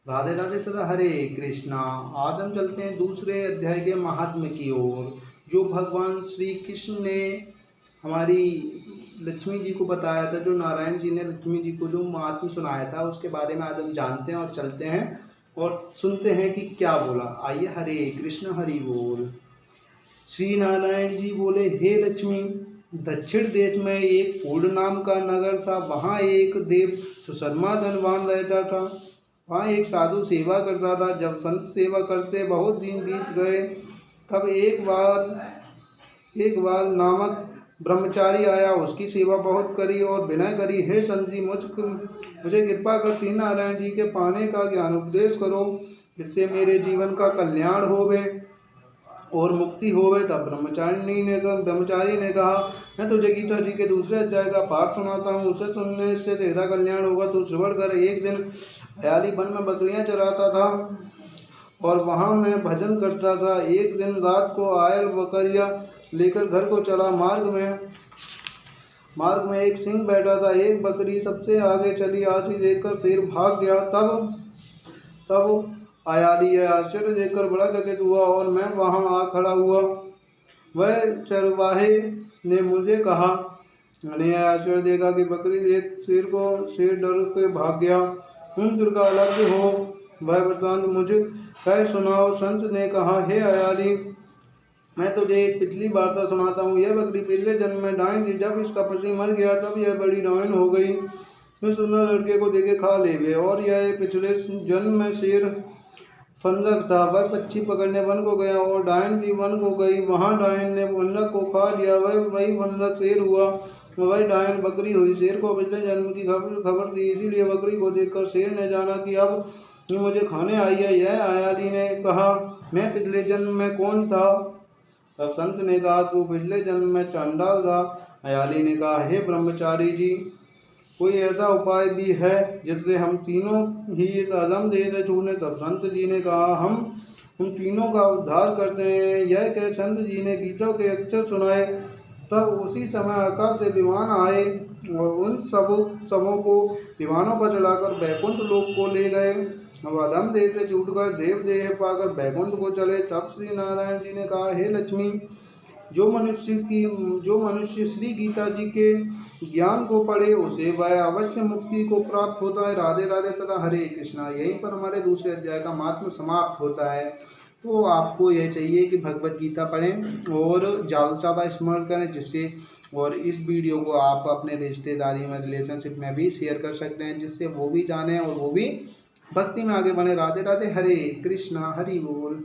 राधे राधे तथा हरे कृष्णा। आज हम चलते हैं दूसरे अध्याय के महात्म्य की ओर, जो भगवान श्री कृष्ण ने हमारी लक्ष्मी जी को बताया था, जो नारायण जी ने लक्ष्मी जी को जो महात्म्य सुनाया था, उसके बारे में आज हम जानते हैं और चलते हैं और सुनते हैं कि क्या बोला। आइए, हरे कृष्ण हरि बोल। श्री नारायण जी बोले, हे लक्ष्मी, दक्षिण देश में एक पूर्ण नाम का नगर था। वहाँ एक देव सुशर्मा धनवान रहता था। वहाँ एक साधु सेवा करता था। जब संत सेवा करते बहुत दिन बीत गए, तब एक बार नामक ब्रह्मचारी आया। उसकी सेवा बहुत करी और विनय करी, हे संत जी, मुझे कृपा कर श्री नारायण जी के पाने का ज्ञान उपदेश करो, जिससे मेरे जीवन का कल्याण होवे और मुक्ति होवे। तब ब्रह्मचारी ने कहा, मैं तुझे गीता जी के दूसरे अध्याय का पाठ सुनाता हूँ, उसे सुनने से तेरा कल्याण होगा। तू श्रवण कर। एक दिन हयाली वन में बकरियां चराता था और वहां मैं भजन करता था। एक दिन रात को आयल बकरियां लेकर घर को चला। मार्ग में एक सिंह बैठा था। एक बकरी सबसे आगे चली आती देखकर शेर भाग गया। तब हयाली यह आश्चर्य देखकर बड़ा चकित हुआ और मैं वहां आ खड़ा हुआ। वह चरवाहे ने मुझे कहा, मैंने यह आश्चर्य देखा कि बकरी देख शेर डर के भाग गया। तुम तुर का अलग हो, वह वृत्तांत मुझे कह सुनाओ। संत ने कहा, हे हयाली, मैं तुझे एक पिछली वार्ता सुनाता हूँ। यह बकरी पिछले जन्म में डायन थी। जब इसका पति मर गया, तब यह बड़ी डायन हो गई। इस सुंदर लड़के को देखे खा ले गए और यह पिछले जन्म में शेर फंदक था। वह पक्षी पकड़ने वन को गया और डायन भी वन को गई। वहां डायन ने फंदक को खा लिया। वही फंदक शेर हुआ। वही डायन बकरी हुई। शेर को पिछले जन्म की खबर थी, इसीलिए बकरी को देखकर शेर ने जाना कि अब ये मुझे खाने आई है। यह हयाली ने कहा, मैं पिछले जन्म में कौन था? तब संत ने कहा, तू पिछले जन्म में चांडाल था। हयाली ने कहा, हे ब्रह्मचारी जी, कोई ऐसा उपाय भी है जिससे हम तीनों ही इस अधम देह से छूटे? तब संत जी ने कहा, हम तीनों का उद्धार करते हैं। यह कह संत जी ने गीता के अक्षर सुनाए। तब उसी समय आकाश से विमान आए और उन सबों को विमानों पर चढ़ाकर बैकुंठ लोक को ले गए। अब अधम देह से छूटकर देव देह पाकर बैकुंठ को चले। तब श्री नारायण जी ने कहा, हे लक्ष्मी, जो मनुष्य श्री गीता जी के ज्ञान को पढ़े, उसे वह अवश्य मुक्ति को प्राप्त होता है। राधे राधे तथा हरे कृष्णा। यहीं पर हमारे दूसरे अध्याय का महात्म्य समाप्त होता है। तो आपको यह चाहिए कि भगवत गीता पढ़ें और ज़्यादा से ज़्यादा स्मरण करें, जिससे और इस वीडियो को आप अपने रिश्तेदारी में, रिलेशनशिप में भी शेयर कर सकते हैं, जिससे वो भी जाने और वो भी भक्ति में आगे बढ़े। राधे राधे हरे कृष्णा हरि बोल।